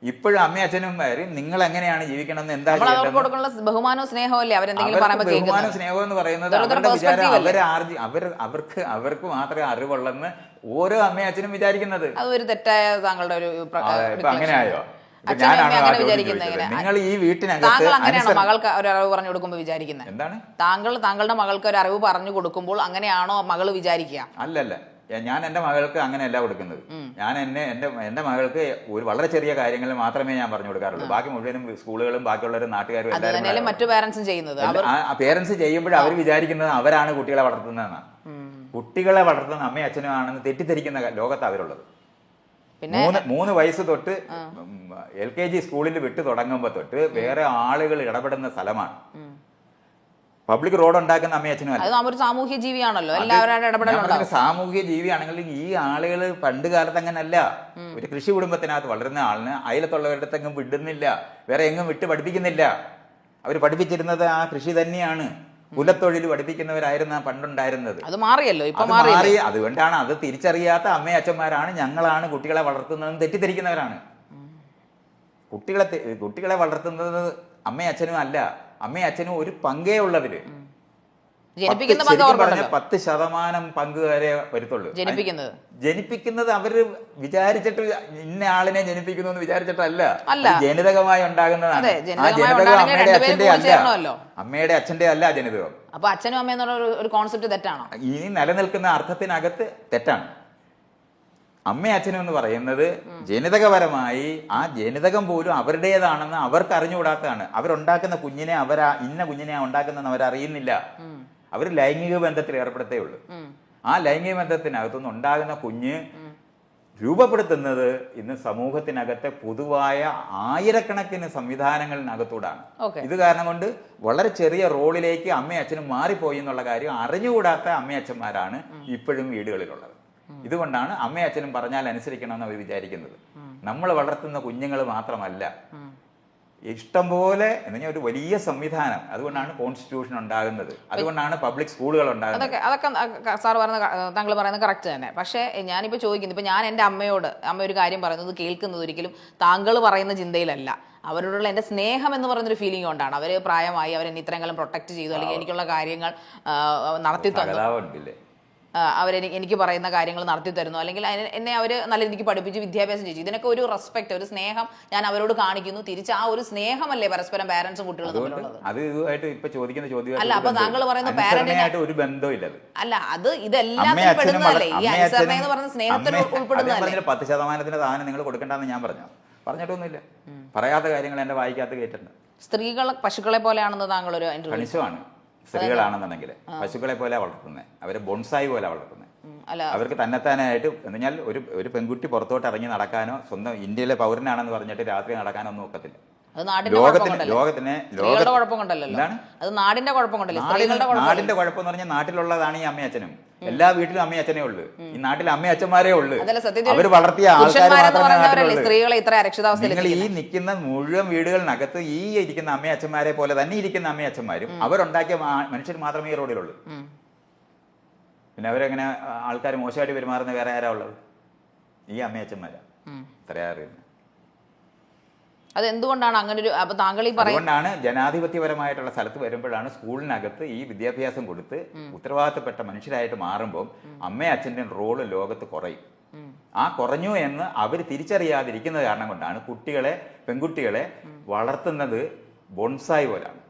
ഇപ്പോഴും അമ്മയും അച്ഛനുമാരും നിങ്ങൾ എങ്ങനെയാണ് ജീവിക്കണം എന്ന് ബഹുമാനവും സ്നേഹമല്ലേ ബഹുമാനവും സ്നേഹം എന്ന് പറയുന്നത് അവരുടെ വിചാരം അവർക്ക് മാത്രമേ അറിവുള്ളെന്ന് ഓരോ അമ്മയും അച്ഛനും വിചാരിക്കുന്നത്. അതൊരു തെറ്റായ താങ്കളുടെ ഒരു അങ്ങനെയായോ? നിങ്ങൾ ഈ വീട്ടിനകത്ത് അങ്ങനെയാണോ മകൾക്ക് ഒരു അറിവ് പറഞ്ഞു കൊടുക്കുമ്പോൾ വിചാരിക്കുന്നത്? എന്താണ് താങ്കളുടെ മകൾക്ക് ഒരു അറിവ് പറഞ്ഞു കൊടുക്കുമ്പോൾ അങ്ങനെയാണോ മകള് വിചാരിക്കുക? അല്ലല്ല, ഞാൻ എന്റെ മകൾക്ക് അങ്ങനെയല്ല കൊടുക്കുന്നത്. ഞാൻ എന്റെ മകൾക്ക് ഒരു വളരെ ചെറിയ കാര്യങ്ങൾ മാത്രമേ ഞാൻ പറഞ്ഞു കൊടുക്കാറുള്ളൂ. ബാക്കി മുഴുവനും സ്കൂളുകളും ബാക്കിയുള്ളവരും നാട്ടുകാരും എല്ലാവരും മറ്റു പേരൻസും ചെയ്യുന്നത്. പേരൻസ് ചെയ്യുമ്പോൾ അവർ വിചാരിക്കുന്നത് അവരാണ് കുട്ടികളെ വളർത്തുന്നതെന്നാണ്. കുട്ടികളെ വളർത്തുന്ന അമ്മയും അച്ഛനും ആണെന്ന് തെറ്റിദ്ധരിക്കുന്ന ലോകത്ത് അവരുള്ളത്. 3 വയസ്സ് തൊട്ട് LKG സ്കൂളിൽ വിട്ടു തുടങ്ങുമ്പോൾ തൊട്ട് വേറെ ആളുകൾ ഇടപെടുന്ന സ്ഥലമാണ്. പബ്ലിക് റോഡ് ഉണ്ടാക്കുന്ന അമ്മയും അച്ഛനും അല്ല, സാമൂഹ്യ ജീവിയാണല്ലോ, എല്ലാവരും സാമൂഹ്യ ജീവിയാണെങ്കിൽ ഈ ആളുകൾ പണ്ട് കാലത്ത് അങ്ങനല്ല. ഒരു കൃഷി കുടുംബത്തിനകത്ത് വളരുന്ന ആളിന് അയലത്തുള്ളവരുടെ എങ്ങും വിടുന്നില്ല, വേറെ എങ്ങും വിട്ട് പഠിപ്പിക്കുന്നില്ല. അവർ പഠിപ്പിച്ചിരുന്നത് ആ കൃഷി തന്നെയാണ്. കുലത്തൊഴിൽ പഠിപ്പിക്കുന്നവരായിരുന്നു പണ്ടുണ്ടായിരുന്നത്. അത് മാറിയല്ലോ, മാറി. അതുകൊണ്ടാണ് അത് തിരിച്ചറിയാത്ത അമ്മയും അച്ഛന്മാരാണ് ഞങ്ങളാണ് കുട്ടികളെ വളർത്തുന്നതെന്ന് തെറ്റിദ്ധരിക്കുന്നവരാണ്. കുട്ടികളെ വളർത്തുന്നത് അമ്മയും അച്ഛനും അല്ല. അമ്മയും അച്ഛനും ഒരു പങ്കേ ഉള്ളതില് 10% പങ്ക് വരെ വരുത്തുള്ളൂ. ജനിപ്പിക്കുന്നത് അവര് വിചാരിച്ചിട്ട് ഇന്ന ആളിനെ ജനിപ്പിക്കുന്നു എന്ന് വിചാരിച്ചിട്ടല്ല, ജനിതകമായി ഉണ്ടാകുന്നതാണ്. ആ ജനിതകം അമ്മയുടെ അച്ഛന്റെ അല്ല, അമ്മയുടെ അച്ഛന്റെ അല്ല ജനിതകം. അപ്പൊ അച്ഛനും അമ്മ എന്നുള്ള ഒരു കോൺസെപ്റ്റ് തെറ്റാണോ? ഇനി നിലനിൽക്കുന്ന അർത്ഥത്തിനകത്ത് തെറ്റാണ്. അമ്മയും അച്ഛനും എന്ന് പറയുന്നത് ജനിതകപരമായി ആ ജനിതകം പോലും അവരുടേതാണെന്ന് അവർക്ക് അറിഞ്ഞുകൂടാത്തതാണ്. അവരുണ്ടാക്കുന്ന കുഞ്ഞിനെ ഇന്ന കുഞ്ഞിനെ ഉണ്ടാക്കുന്നതെന്ന് അവരറിയുന്നില്ല. അവർ ലൈംഗിക ബന്ധത്തിൽ ഏർപ്പെടുത്തേ ഉള്ളൂ. ആ ലൈംഗിക ബന്ധത്തിനകത്തുനിന്ന് ഉണ്ടാകുന്ന കുഞ്ഞ് രൂപപ്പെടുത്തുന്നത് ഇന്ന് സമൂഹത്തിനകത്തെ പൊതുവായ ആയിരക്കണക്കിന് സംവിധാനങ്ങളിനകത്തൂടാണ്. ഇത് കാരണം കൊണ്ട് വളരെ ചെറിയ റോളിലേക്ക് അമ്മയും അച്ഛനും മാറിപ്പോയി എന്നുള്ള കാര്യം അറിഞ്ഞുകൂടാത്ത അമ്മയച്ഛന്മാരാണ് ഇപ്പോഴും വീടുകളിലുള്ളത്. ഇതുകൊണ്ടാണ് അമ്മയും അച്ഛനും പറഞ്ഞാൽ അനുസരിക്കണമെന്ന് അവർ വിചാരിക്കുന്നത്. നമ്മൾ വളർത്തുന്ന കുഞ്ഞുങ്ങൾ മാത്രമല്ല, ഇഷ്ടംപോലെ എന്ന് ഒരു വലിയ സംവിധാനം. അതുകൊണ്ടാണ് കോൺസ്റ്റിറ്റ്യൂഷൻ ഉണ്ടാകുന്നത്, അതുകൊണ്ടാണ് പബ്ലിക് സ്കൂളുകൾ ഉണ്ടാകുന്നത്. അതൊക്കെ താങ്കൾ പറയുന്നത് കറക്റ്റ് തന്നെ. പക്ഷേ ഞാനിപ്പോൾ ചോദിക്കുന്നത്, ഇപ്പം ഞാൻ എൻ്റെ അമ്മ ഒരു കാര്യം പറയുന്നത് കേൾക്കുന്നത് ഒരിക്കലും താങ്കൾ പറയുന്ന ചിന്തയിലല്ല. അവരോടുള്ള എൻ്റെ സ്നേഹം എന്ന് പറയുന്നൊരു ഫീലിംഗ് കൊണ്ടാണ്. അവർ പ്രായമായി, അവരെന്നെ ഇത്രയും കാലം പ്രൊട്ടക്ട് ചെയ്തു, അല്ലെങ്കിൽ എനിക്കുള്ള കാര്യങ്ങൾ നടത്തി തന്നു, എനിക്ക് പറയുന്ന കാര്യങ്ങൾ നടത്തി തരുന്നു, അല്ലെങ്കിൽ എന്നെ അവർ നല്ല രീതിക്ക് പഠിപ്പിച്ച് വിദ്യാഭ്യാസം ചെയ്തു. ഇതിനൊക്കെ ഒരു റെസ്പെക്ട്, ഒരു സ്നേഹം ഞാൻ അവരോട് കാണിക്കുന്നു. തിരിച്ച് ആ ഒരു സ്നേഹമല്ലേ പരസ്പരം പാരന്റ്സും കുട്ടികളും തമ്മിലുള്ളത്. അല്ല, അപ്പൊ താങ്കൾ പറയുന്ന പാരന്റിനായിട്ട് ഒരു ബന്ധമില്ല. അല്ല, അത് ഇതെല്ലാം പെടുന്നതല്ലേ, ഈ അനുസരണ എന്ന് പറയുന്ന സ്നേഹത്തിൽ ഉൾപ്പെടുന്നതല്ലേ. 10% സാധനം നിങ്ങൾ കൊടുക്കണ്ടെന്ന് ഞാൻ പറഞ്ഞിട്ടൊന്നുമില്ല. പറയാത്ത കാര്യങ്ങൾ എന്റെ വായിക്കാത്ത കേട്ടിട്ടുണ്ട്. സ്ത്രീകൾ പശുക്കളെ പോലെയാണെന്ന് താങ്കൾ ഒരു കണിശമാണ്. സ്ത്രീകളാണെന്നുണ്ടെങ്കിൽ പശുക്കളെ പോലെ വളർത്തുന്നത്, അവരെ ബോൺസായി പോലെ വളർത്തുന്നത്. അവർക്ക് തന്നെത്താനായിട്ട് എന്നാൽ ഒരു പെൺകുട്ടി പുറത്തോട്ട് ഇറങ്ങി നടക്കാനോ, സ്വന്തം ഇന്ത്യയിലെ പൗരനാണെന്ന് പറഞ്ഞിട്ട് രാത്രി നടക്കാനോ ഒന്നും ഒക്കത്തില്ല. നാടിന്റെ കുഴപ്പം എന്ന് പറഞ്ഞാൽ നാട്ടിലുള്ളതാണ് ഈ അമ്മയും അച്ഛനും. എല്ലാ വീട്ടിലും അമ്മയും അച്ഛനേ ഉള്ളൂ. ഈ നാട്ടിൽ അമ്മയും അച്ഛന്മാരേ ഉള്ളൂ. അവർ വളർത്തിയ ആൾക്കാർ നിങ്ങൾ ഈ നിൽക്കുന്ന മുഴുവൻ വീടുകളിനകത്ത് ഈ ഇരിക്കുന്ന അമ്മയും അച്ഛന്മാരെ പോലെ തന്നെ ഇരിക്കുന്ന അമ്മയും അച്ഛന്മാരും അവരുണ്ടാക്കിയ മനുഷ്യർ മാത്രമേ ഈ റോഡിലുള്ളൂ. പിന്നെ അവരെങ്ങനെ ആൾക്കാർ മോശമായിട്ട് പെരുമാറുന്ന വേറെ ആരാ ഉള്ളത്? ഈ അമ്മയും അച്ഛന്മാരാ. ഇത്രയാ അറിയുന്നത്. അതെന്തുകൊണ്ടാണ് അങ്ങനെ ഒരു താങ്കൾ ഈ അതുകൊണ്ടാണ് ജനാധിപത്യപരമായിട്ടുള്ള സ്ഥലത്ത് വരുമ്പോഴാണ് സ്കൂളിനകത്ത് ഈ വിദ്യാഭ്യാസം കൊടുത്ത് ഉത്തരവാദിത്തപ്പെട്ട മനുഷ്യരായിട്ട് മാറുമ്പോൾ അമ്മയും അച്ഛൻ്റെ റോള് ലോകത്ത് കുറയും. ആ കുറഞ്ഞു എന്ന് അവർ തിരിച്ചറിയാതിരിക്കുന്നത് കാരണം കൊണ്ടാണ് പെൺകുട്ടികളെ വളർത്തുന്നത് ബോൺസായി പോലാണ്.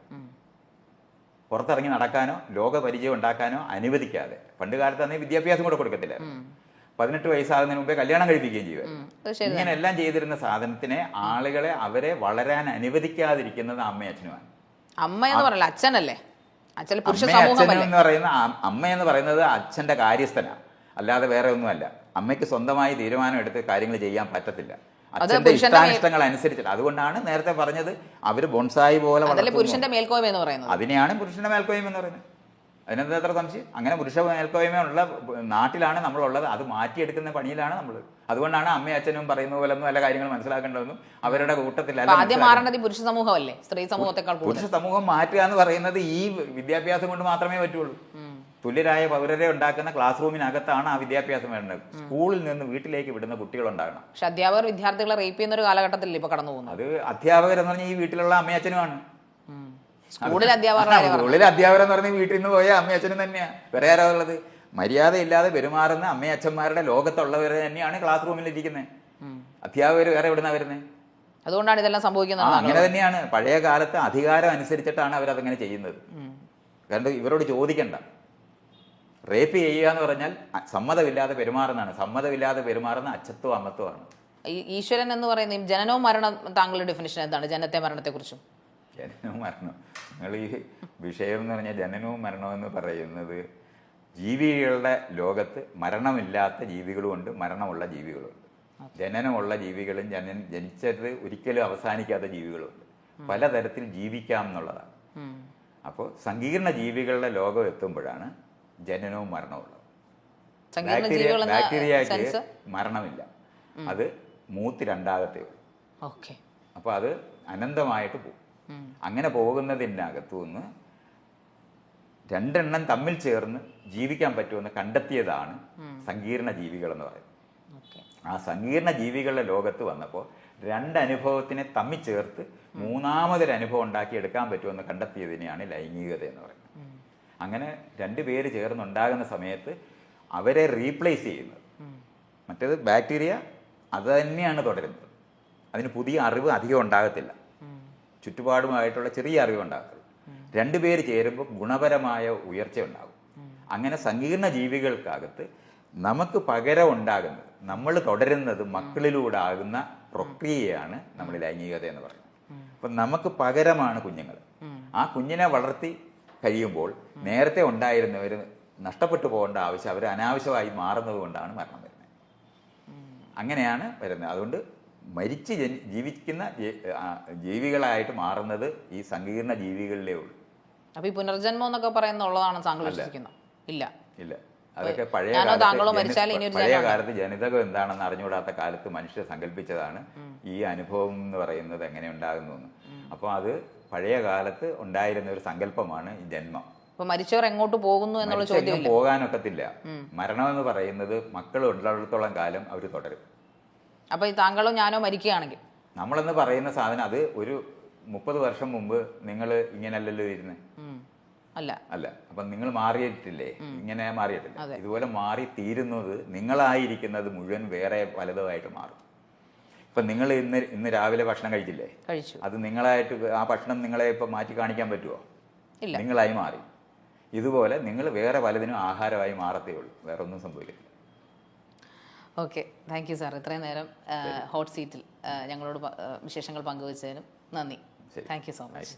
പുറത്തിറങ്ങി നടക്കാനോ ലോകപരിചയം ഉണ്ടാക്കാനോ അനുവദിക്കാതെ. പണ്ട് കാലത്ത് അന്നേ വിദ്യാഭ്യാസം കൂടെ കൊടുക്കത്തില്ല. 18 വയസ്സാകുന്നതിന് മുമ്പേ കല്യാണം കഴിപ്പിക്കുകയും ചെയ്യുക. ഇങ്ങനെ എല്ലാം ചെയ്തിരുന്ന സാധനത്തിനെ ആളുകളെ അവരെ വളരാൻ അനുവദിക്കാതിരിക്കുന്നത് അമ്മയും അച്ഛനുമാണ്. അമ്മ എന്ന് പറയുന്നത് അച്ഛനല്ലേ? അമ്മ എന്ന് പറയുന്നത് അച്ഛന്റെ കാര്യസ്ഥനാണ്, അല്ലാതെ വേറെ ഒന്നുമല്ല. അമ്മയ്ക്ക് സ്വന്തമായി തീരുമാനം എടുത്ത് കാര്യങ്ങൾ ചെയ്യാൻ പറ്റത്തില്ല. അച്ഛന്റെ ഇഷ്ടാനിഷ്ടങ്ങൾ അനുസരിച്ചിട്ട്. അതുകൊണ്ടാണ് നേരത്തെ പറഞ്ഞത് അവര് ബോൺസായി പോലെ പുരുഷന്റെ മേൽക്കോയ്മ എന്ന് പറയുന്നത്. അതിനെയാണ് പുരുഷന്റെ മേൽക്കോയ്മ എന്ന് പറയുന്നത്. അതിനെന്താ എത്ര സംശയം? അങ്ങനെ പുരുഷ മേൽക്കോയ്മയുള്ള നാട്ടിലാണ് നമ്മളുള്ളത്. അത് മാറ്റിയെടുക്കുന്ന പണിയിലാണ് നമ്മൾ. അതുകൊണ്ടാണ് അമ്മയും അച്ഛനും പറയുന്ന പോലെ ഒന്നും എല്ലാ കാര്യങ്ങളും മനസ്സിലാക്കേണ്ടതെന്നും അവരുടെ കൂട്ടത്തിലല്ല. ആദ്യം മാറേണ്ടത് പുരുഷ സമൂഹമല്ലേ, സ്ത്രീ സമൂഹത്തെക്കാൾ. പുരുഷ സമൂഹം മാറ്റുക എന്ന് പറയുന്നത് ഈ വിദ്യാഭ്യാസം കൊണ്ട് മാത്രമേ പറ്റുള്ളൂ. തുല്യരായ പൗരരെ ഉണ്ടാക്കുന്ന ക്ലാസ് റൂമിനകത്താണ് ആ വിദ്യാഭ്യാസം വേണ്ടത്. സ്കൂളിൽ നിന്ന് വീട്ടിലേക്ക് വിടുന്ന കുട്ടികളുണ്ടാകണം. പക്ഷെ അധ്യാപകർ വിദ്യാർത്ഥികളെ റേപ്പ് ചെയ്യുന്ന ഒരു കാലഘട്ടത്തിൽ ഇപ്പൊ കടന്നു പോകുന്നു. അത് അധ്യാപകരെന്ന് പറഞ്ഞാൽ ഈ വീട്ടിലുള്ള അമ്മയച്ഛനുമാണ്. സ്കൂളിൽ അധ്യാപകർ സ്കൂളിലെ അധ്യാപകരെന്ന് പറഞ്ഞാൽ വീട്ടിൽ നിന്ന് പോയ അമ്മയച്ഛനും തന്നെയാണ്. വേറെ ആരാ ഉള്ളത്? മര്യാദയില്ലാതെ പെരുമാറുന്ന അമ്മയച്ഛന്മാരുടെ ലോകത്തുള്ളവർ തന്നെയാണ് ക്ലാസ് റൂമിൽ ഇരിക്കുന്നത്. അധ്യാപകർ വേറെ എവിടുന്നാ വരുന്നത്? അതുകൊണ്ടാണ് ഇതെല്ലാം സംഭവിക്കുന്നത്. അങ്ങനെ തന്നെയാണ്. പഴയ കാലത്ത് അധികാരം അനുസരിച്ചിട്ടാണ് അവരതങ്ങനെ ചെയ്യുന്നത്. കാരണം ഇവരോട് ചോദിക്കണ്ട. റേപ്പ് ചെയ്യുക എന്ന് പറഞ്ഞാൽ സമ്മതമില്ലാതെ പെരുമാറുന്നതാണ്. സമ്മതമില്ലാതെ പെരുമാറുന്ന അച്ഛത്വം അമ്മത്വമാണ്. ഈശ്വരൻ എന്ന് പറയുന്ന ജനനവും മരണം, താങ്കളുടെ ഡെഫിനിഷൻ എന്താണ് ജനത്തെ മരണത്തെ കുറിച്ചും? ജനനവും മരണവും, നിങ്ങൾ ഈ വിഷയം എന്ന് പറഞ്ഞാൽ ജനനവും മരണവും എന്ന് പറയുന്നത്, ജീവികളുടെ ലോകത്ത് മരണമില്ലാത്ത ജീവികളുമുണ്ട്, മരണമുള്ള ജീവികളുമുണ്ട്. ജനനമുള്ള ജീവികളും ജനിച്ചത് ഒരിക്കലും അവസാനിക്കാത്ത ജീവികളുമുണ്ട്. പലതരത്തിൽ ജീവിക്കാം എന്നുള്ളതാണ്. അപ്പോൾ സങ്കീർണ ജീവികളുടെ ലോകം എത്തുമ്പോഴാണ് ജനനവും മരണവും ഉള്ളത്. ബാക്ടീരിയക്ക് മരണമില്ല, അത് മൂത്ത് രണ്ടാകത്തേ ഉള്ളൂ. അപ്പോൾ അത് അനന്തമായിട്ട് പോകും. അങ്ങനെ പോകുന്നതിനകത്തു നിന്ന് രണ്ടെണ്ണം തമ്മിൽ ചേർന്ന് ജീവിക്കാൻ പറ്റുമെന്ന് കണ്ടെത്തിയതാണ് സങ്കീർണ ജീവികൾ എന്ന് പറയുന്നത്. ആ സങ്കീർണ ജീവികളുടെ ലോകത്ത് വന്നപ്പോൾ രണ്ടനുഭവത്തിനെ തമ്മിൽ ചേർത്ത് മൂന്നാമതൊരു അനുഭവം ഉണ്ടാക്കി എടുക്കാൻ പറ്റുമെന്ന് കണ്ടെത്തിയതിനെയാണ് ലൈംഗികത എന്ന് പറയുന്നത്. അങ്ങനെ രണ്ടുപേര് ചേർന്നുണ്ടാകുന്ന സമയത്ത് അവരെ റീപ്ലേസ് ചെയ്യുന്നത്. മറ്റേത് ബാക്ടീരിയ അത് തന്നെയാണ് തുടരുന്നത്. അതിന് പുതിയ അറിവ് അധികം ഉണ്ടാകത്തില്ല, ചുറ്റുപാടുമായിട്ടുള്ള ചെറിയ അറിവ് ഉണ്ടാകത്തുള്ളൂ. രണ്ടുപേര് ചേരുമ്പോൾ ഗുണപരമായ ഉയർച്ച ഉണ്ടാകും. അങ്ങനെ സങ്കീർണ ജീവികൾക്കകത്ത് നമുക്ക് പകരം ഉണ്ടാകുന്നത്, നമ്മൾ തുടരുന്നത് മക്കളിലൂടെ ആകുന്ന പ്രക്രിയയാണ് നമ്മൾ ലൈംഗികത എന്ന് പറയുന്നത്. അപ്പം നമുക്ക് പകരമാണ് കുഞ്ഞുങ്ങൾ. ആ കുഞ്ഞിനെ വളർത്തി കഴിയുമ്പോൾ നേരത്തെ ഉണ്ടായിരുന്നവർ നഷ്ടപ്പെട്ടു പോകേണ്ട ആവശ്യം അവർ അനാവശ്യമായി മാറുന്നത് കൊണ്ടാണ് മരണം വരുന്നത്. അങ്ങനെയാണ് വരുന്നത്. അതുകൊണ്ട് മരിച്ച് ജീവിക്കുന്ന ജീവികളായിട്ട് മാറുന്നത് ഈ സങ്കീർണ ജീവികളിലേ ഉള്ളൂ. അപ്പൊ ഈ പുനർജന്മം എന്നൊക്കെ പറയുന്നുള്ളതാണ് താങ്കൾ വിശ്വസിക്കുന്നത്? ഇല്ല ഇല്ല, അതൊക്കെ പഴയ കാലത്ത് ജനിതകം എന്താണെന്ന് അറിഞ്ഞുകൂടാത്ത കാലത്ത് മനുഷ്യർ സങ്കല്പിച്ചതാണ് ഈ അനുഭവം എന്ന് പറയുന്നത് എങ്ങനെ ഉണ്ടാകുന്നു എന്ന്. അപ്പോൾ അത് പഴയ കാലത്ത് ഉണ്ടായിരുന്ന ഒരു സങ്കല്പമാണ് ഈ ജന്മം. മരിച്ചവർ എങ്ങോട്ട് പോകുന്നു എന്നുള്ള ചോദ്യം പോകാനൊക്കത്തില്ല. മരണം എന്ന് പറയുന്നത് മക്കൾ ഉള്ളിടത്തോളം കാലം അവർ തുടരും. അപ്പൊ താങ്കളോ ഞാനോ മരിക്കുകയാണെങ്കിൽ നമ്മളെന്ന് പറയുന്ന സാധനം അത് ഒരു 30 വർഷം മുമ്പ് നിങ്ങൾ ഇങ്ങനെയല്ലല്ലോ ഇരുന്നത്. അല്ല. അപ്പം നിങ്ങൾ മാറിയിട്ടില്ലേ? ഇങ്ങനെ മാറിയിട്ടില്ല. ഇതുപോലെ മാറി തീരുന്നത് നിങ്ങളായിരിക്കുന്നത് മുഴുവൻ വേറെ പലതുമായിട്ട് മാറും. ഇപ്പം നിങ്ങൾ ഇന്ന് രാവിലെ ഭക്ഷണം കഴിച്ചില്ലേ? അത് നിങ്ങളായിട്ട് ആ ഭക്ഷണം നിങ്ങളെ ഇപ്പം മാറ്റി കാണിക്കാൻ പറ്റുമോ? ഇല്ല, നിങ്ങളായി മാറി. ഇതുപോലെ നിങ്ങൾ വേറെ പലതിനും ആഹാരമായി മാറത്തേ ഉള്ളൂ, വേറെ ഒന്നും സംഭവിക്കില്ല. Okay, thank you sir. ഇത്രയും നേരം ഹോട്ട് സീറ്റിൽ ഞങ്ങളോട് വിശേഷങ്ങൾ പങ്കുവച്ചതിനും നന്ദി. Thank you so much.